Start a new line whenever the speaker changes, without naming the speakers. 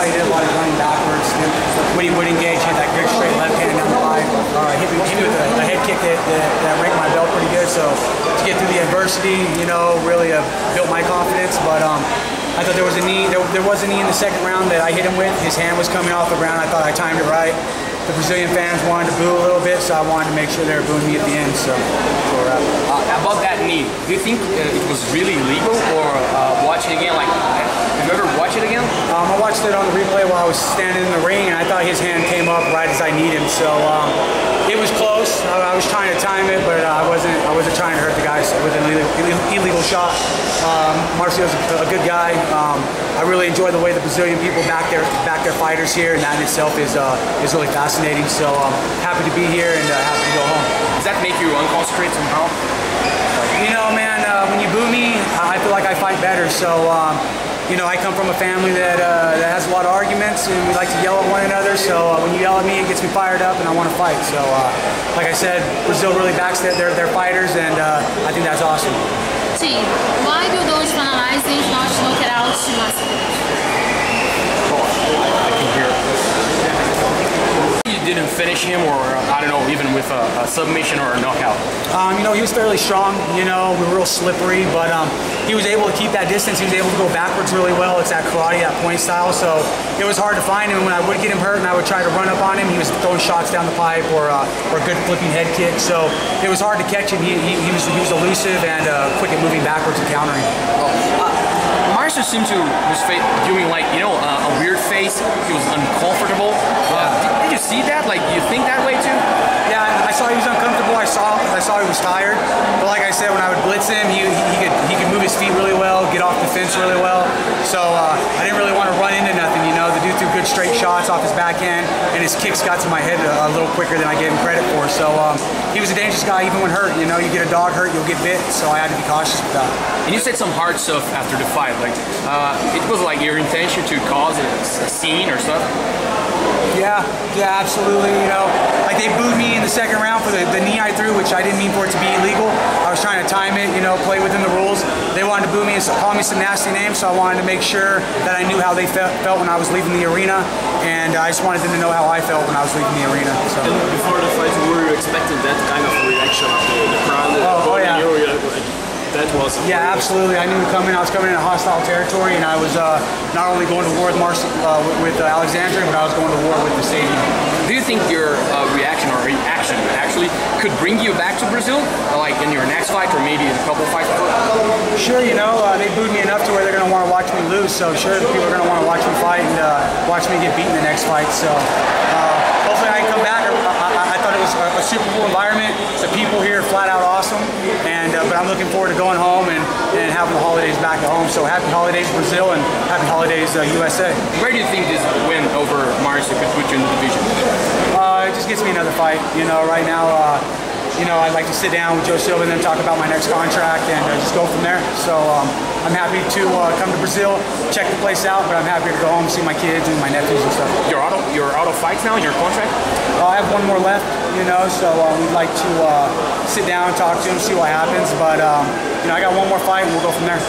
thought he did a lot of running backwards. When he would engage, he had that good straight left hand down the line. Hit me with a head kick that ranked my belt pretty good. So to get through the adversity, you know, really built my confidence. But I thought there was a knee. There was a knee in the second round that I hit him with. His hand was coming off the ground. I thought I timed it right. The Brazilian fans wanted to boo a little bit, so I wanted to make sure they were booing me at the end. So we're up.
About that knee, do you think it was really illegal, or watching again? Like, have you ever watched it again?
I watched it on the replay while I was standing in the ring, and I thought his hand came up right as I need him. So it was close. I was trying to time it, but I wasn't trying to hurt the guys with an illegal shot. Marcio's a good guy. I really enjoy the way the Brazilian people back their fighters here, and that in itself is really fascinating. So I'm happy to be here and happy to go home.
Does that make you unconcentrated somehow?
You know, man, when you boo me, I feel like I fight better. So, you know, I come from a family that has a lot of arguments, and we like to yell at one another. So when you yell at me, it gets me fired up, and I want to fight. So, like I said, Brazil really backs their fighters, and I think that's awesome.
Sim, why do those finalizing not knock it out to
I can hear it. You didn't finish him, or I don't know, even with a submission or a knockout?
You know, he was fairly strong. You know, we were real slippery, but he was able to keep that distance. He was able to go backwards really well. It's that karate, that point style. So it was hard to find him. When I would get him hurt and I would try to run up on him, he was throwing shots down the pipe or good flipping head kick. So it was hard to catch him. He was elusive and quick at moving backwards and countering.
Marcio seemed to was doing, like, you know, a weird face. He was uncomfortable. Did you see that? Like, do you think that way too?
Yeah, I saw he was uncomfortable. I saw he was tired. But like I said, when I would blitz him, he could move his feet really well, get off the fence really well. So I didn't really want to run into nothing. You know, the dude threw good straight shots off his backhand, and his kicks got to my head a little quicker than I gave him credit for. So he was a dangerous guy even when hurt. You know, you get a dog hurt, you'll get bit. So I had to be cautious with that.
And you said some hard stuff after the fight. Like, it was like your intention to cause a scene or stuff?
Yeah, absolutely. You know, like they booed me in the second round for the knee I threw, which I didn't mean for it to be illegal. I was trying to time it, you know, play within the rules. They wanted to boo me and call me some nasty names, so I wanted to make sure that I knew how they felt when I was leaving the arena, and I just wanted them to know how I felt when I was leaving the arena. So.
And before the fight, were you expecting that kind of reaction? The crowd?
Oh yeah.
That was
absolutely. I knew coming. I was coming in a hostile territory, and I was not only going to war with Alexandria, but I was going to war with the stadium.
Do you think your reaction or reaction actually could bring you back to Brazil, like in your next fight or maybe in a couple fights?
Sure, you know, they booed me enough to where they're going to want to watch me lose. So sure, people are going to want to watch me fight and watch me get beaten the next fight. So hopefully I can come back. I thought it was a super cool environment. The people here are flat out awesome, and but I'm looking forward to going home and having the holidays back at home. So happy holidays Brazil and happy holidays USA.
Where do you think this win over Marcio could put you in the division?
It just gets me another fight. You know, right now, you know, I'd like to sit down with Joe Silva and then talk about my next contract and just go from there. So I'm happy to come to Brazil, check the place out, but I'm happy to go home and see my kids and my nephews and stuff.
You're out of fights now in your contract?
I have one more left, you know, so we'd like to sit down, talk to him, see what happens. But, you know, I got one more fight and we'll go from there.